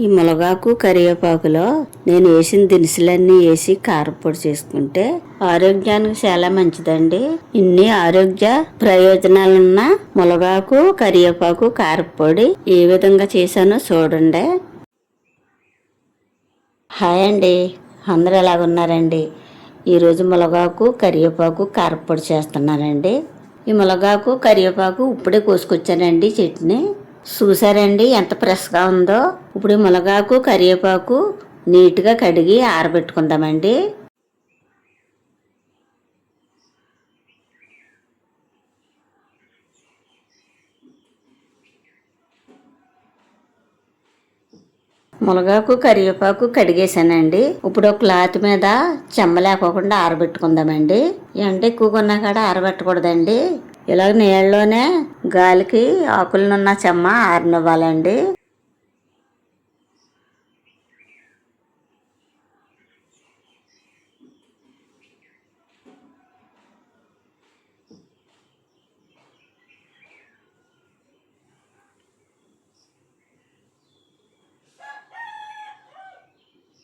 ఈ మునగాకు కరివేపాకులో నేను వేసిన దినుసులన్నీ వేసి కారపొడి చేసుకుంటే ఆరోగ్యానికి చాలా మంచిదండి. ఇన్ని ఆరోగ్య ప్రయోజనాలున్న మునగాకు కరివేపాకు కారపొడి ఏ విధంగా చేశానో చూడండి. హాయ్ అండి, అందరూ ఎలాగున్నారండి? ఈరోజు మునగాకు కరివేపాకు కారపొడి చేస్తున్నానండి. ఈ మునగాకు కరివేపాకు ఇప్పుడే కోసుకొచ్చానండి. చట్నీ చూసారండి ఎంత ఫ్రెష్గా ఉందో. ఇప్పుడు మునగాకు కరివేపాకు నీట్గా కడిగి ఆరబెట్టుకుందామండి. మునగాకు కరివేపాకు కడిగేసానండి. ఇప్పుడు ఒక క్లాత్ మీద చెమ్మ లేకోకుండా ఆరబెట్టుకుందామండి. ఎండ ఎక్కువగా ఉన్నా కాడ ఆరబెట్టకూడదండి. ఇలాగ నీళ్ళలోనే గాలికి ఆకులనున్న చెమ్మ ఆరనివ్వాలండి.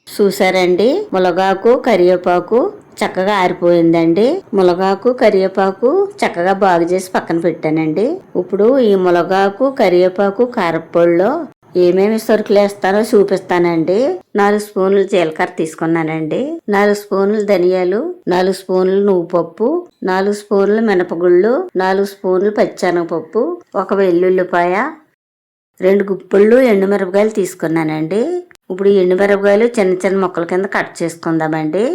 చూసారండి, మునగాకు కరివేపాకు చక్కగా ఆరిపోయిందండి. మునగాకు కరివేపాకు చక్కగా బాగు చేసి పక్కన పెట్టానండి. ఇప్పుడు ఈ మునగాకు కరివేపాకు కారపొడిలో ఏమేమి సరుకులు వేస్తానో చూపిస్తానండి. 4 స్పూన్లు జీలకర్ర తీసుకున్నానండి, 4 స్పూన్లు ధనియాలు, 4 స్పూన్లు నువ్వుపప్పు, 4 స్పూన్లు మినపగుళ్ళు, 4 స్పూన్లు పచ్చెనగపప్పు, 1 వెల్లుల్లిపాయ, 2 గుప్పిళ్ళు ఎండుమిరపకాయలు తీసుకున్నానండి. ఇప్పుడు ఈ ఎండుమిరపకాయలు చిన్న చిన్న ముక్కల కింద కట్ చేసుకుందామండి.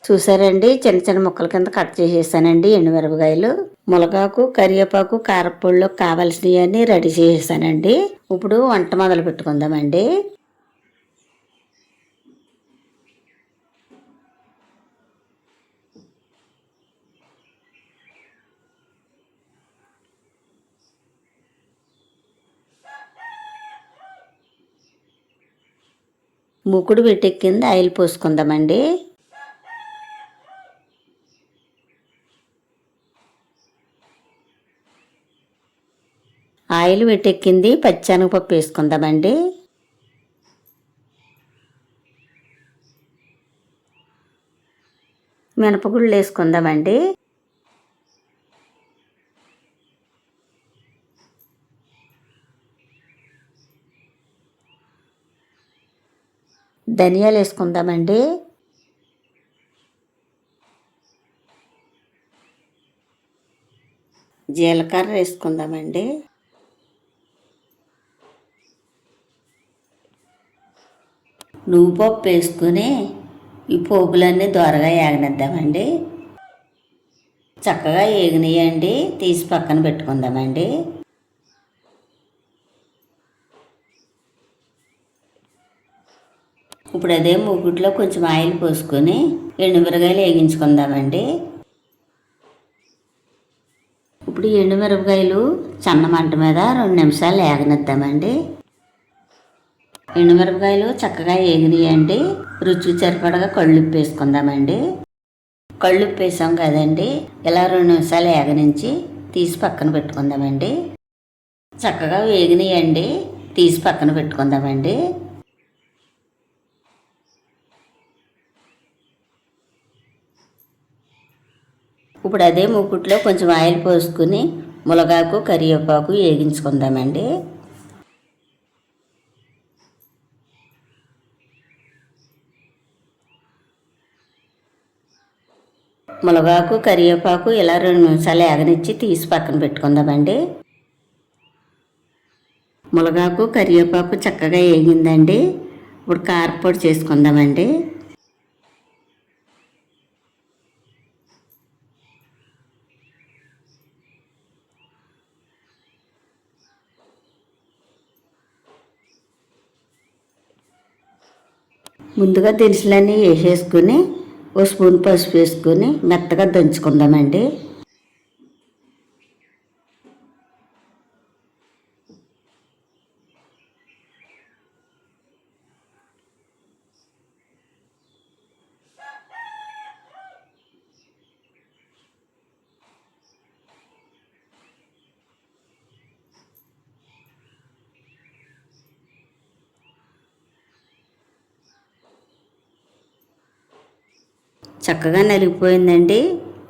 చూసారండి, చిన్న చిన్న ముక్కల కింద కట్ చేసేసానండి ఎండుమిరపకాయలు. మునగాకు కరివేపాకు కారపొడిలో కావాల్సినవన్నీ రెడీ చేసేసానండి. ఇప్పుడు వంట మొదలు పెట్టుకుందామండి. మూకుడు పెట్టెక్కింది, ఆయిల్ పోసుకుందామండి. ఆయిల్ వెట్టెక్కింది, పచ్చెనగపప్పు వేసుకుందామండి. మినపగుళ్ళు వేసుకుందామండి. ధనియాలు వేసుకుందామండి. జీలకర్ర వేసుకుందామండి. నువ్వుపప్పు వేసుకుని ఈ పోపులన్నీ దోరగా ఏగనిద్దామండి. చక్కగా ఏగినాయండి, తీసి పక్కన పెట్టుకుందామండి. ఇప్పుడు అదే మూకుట్లో కొంచెం ఆయిల్ పోసుకొని ఎండుమిరపకాయలు వేగించుకుందామండి. ఇప్పుడు ఎండుమిరపకాయలు సన్నమంట మీద 2 నిమిషాలు ఏగనిద్దామండి. ఎండుమిరపకాయలు చక్కగా ఏగినాయండి. రుచికి సరిపడగా కళ్ళుప్పు వేసుకుందామండి. కళ్ళుప్పు వేసాం కదండి, ఇలా 2 నిమిషాలు ఏగనించి తీసి పక్కన పెట్టుకుందామండి. చక్కగా వేగినాయండి, తీసి పక్కన పెట్టుకుందామండి. ఇప్పుడు అదే మూకుట్లో కొంచెం ఆయిల్ పోసుకుని మునగాకు కరివేపాకు వేగించుకుందామండి. మునగాకు కరివేపాకు ఇలా 2 నిమిషాలు ఏగనిచ్చి తీసి పక్కన పెట్టుకుందామండి. మునగాకు కరివేపాకు చక్కగా వేగిందండి. ఇప్పుడు కారపొడి చేసుకుందామండి. ముందుగా దినుసులన్నీ వేసేసుకుని 1 స్పూన్ పసుపు వేసుకొని మెత్తగా దంచుకుందామండి. చక్కగా నలిగిపోయిందండి.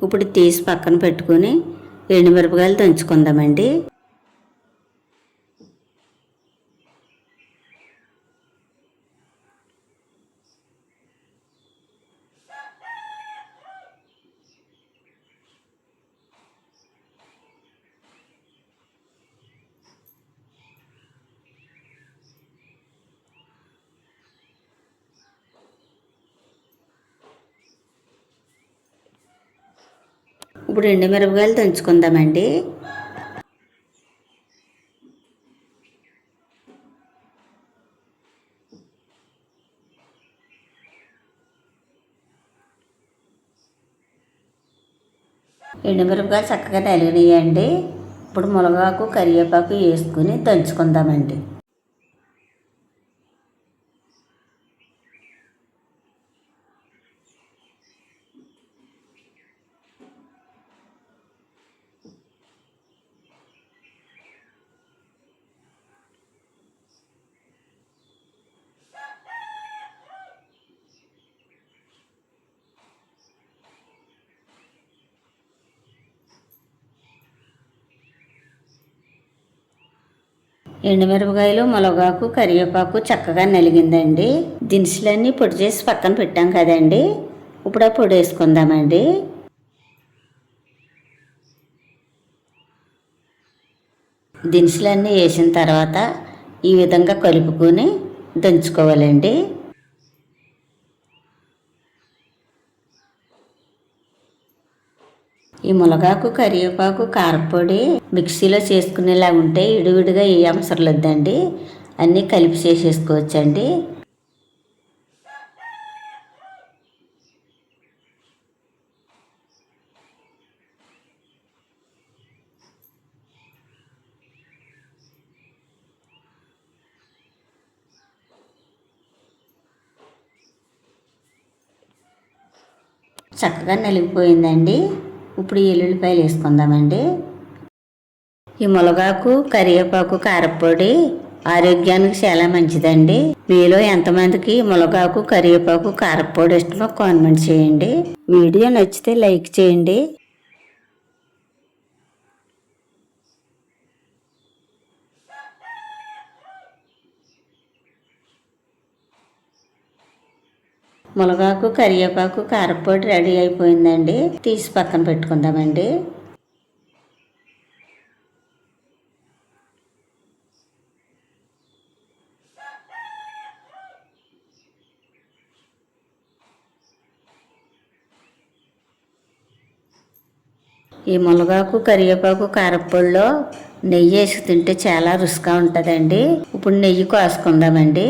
ఇప్పుడు తీసి పక్కన పెట్టుకుని ఎండుమిరపకాయలు దంచుకుందామండి. ఇప్పుడు ఎండుమిరపకాయలు దంచుకుందామండి. ఎండుమిరపకాయలు చక్కగా నలిగినాయండి. ఇప్పుడు మునగాకు కరివేపాకు వేసుకుని దంచుకుందామండి. ఎండుమిరపకాయలు మునగాకు కరివేపాకు చక్కగా నలిగిందండి. దినుసులన్నీ పొడి చేసి పక్కన పెట్టాం కదండి. ఇప్పుడు ఆ పొడి వేసుకుందామండి. దినుసులన్నీ వేసిన తర్వాత ఈ విధంగా కలుపుకొని దంచుకోవాలండి. ఈ మునగాకు కరివేపాకు కారపొడి మిక్సీలో చేసుకునేలా ఉంటే విడివిడిగా ఏ అవసరం లేదండి, అన్నీ కలిపి చేసేసుకోవచ్చండి. చక్కగా నలిగిపోయిందండి. ఇప్పుడు ఎల్లుల్లిపాయలు వేసుకుందామండి. ఈ మునగాకు కరివేపాకు కారపొడి ఆరోగ్యానికి చాలా మంచిదండి. మీలో ఎంతమందికి మునగాకు కరివేపాకు కారపొడి ఇష్టమో కామెంట్ చేయండి. వీడియో నచ్చితే లైక్ చేయండి. మునగాకు కరివేపాకు కారపొడి రెడీ అయిపోయిందండి. తీసి పక్కన పెట్టుకుందామండి. ఈ మునగాకు కరివేపాకు కారపొడిలో నెయ్యి వేసి తింటే చాలా రుచిగా ఉంటుందండి. ఇప్పుడు నెయ్యి కోసుకుందామండి.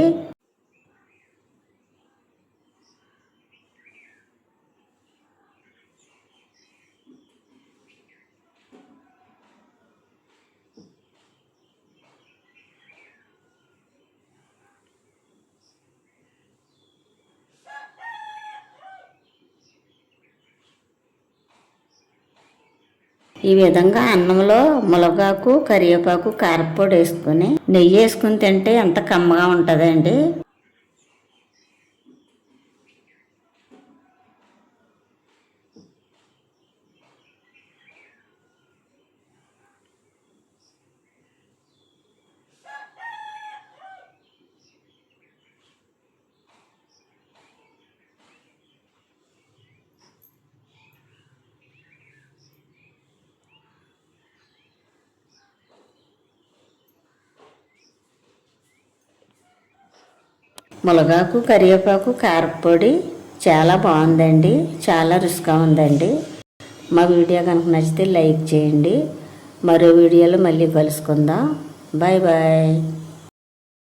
ఈ విధంగా అన్నంలో మునగాకు కరివేపాకు కారపొడి వేసుకుని నెయ్యి వేసుకుని తింటే ఎంత కమ్మగా ఉంటుందండి. మునగాకు కరివేపాకు కారపొడి చాలా బాగుందండి, చాలా రుచిగా ఉందండి. మా వీడియో కనుక నచ్చితే లైక్ చేయండి. మరో వీడియోలో మళ్ళీ కలుసుకుందాం. Bye bye.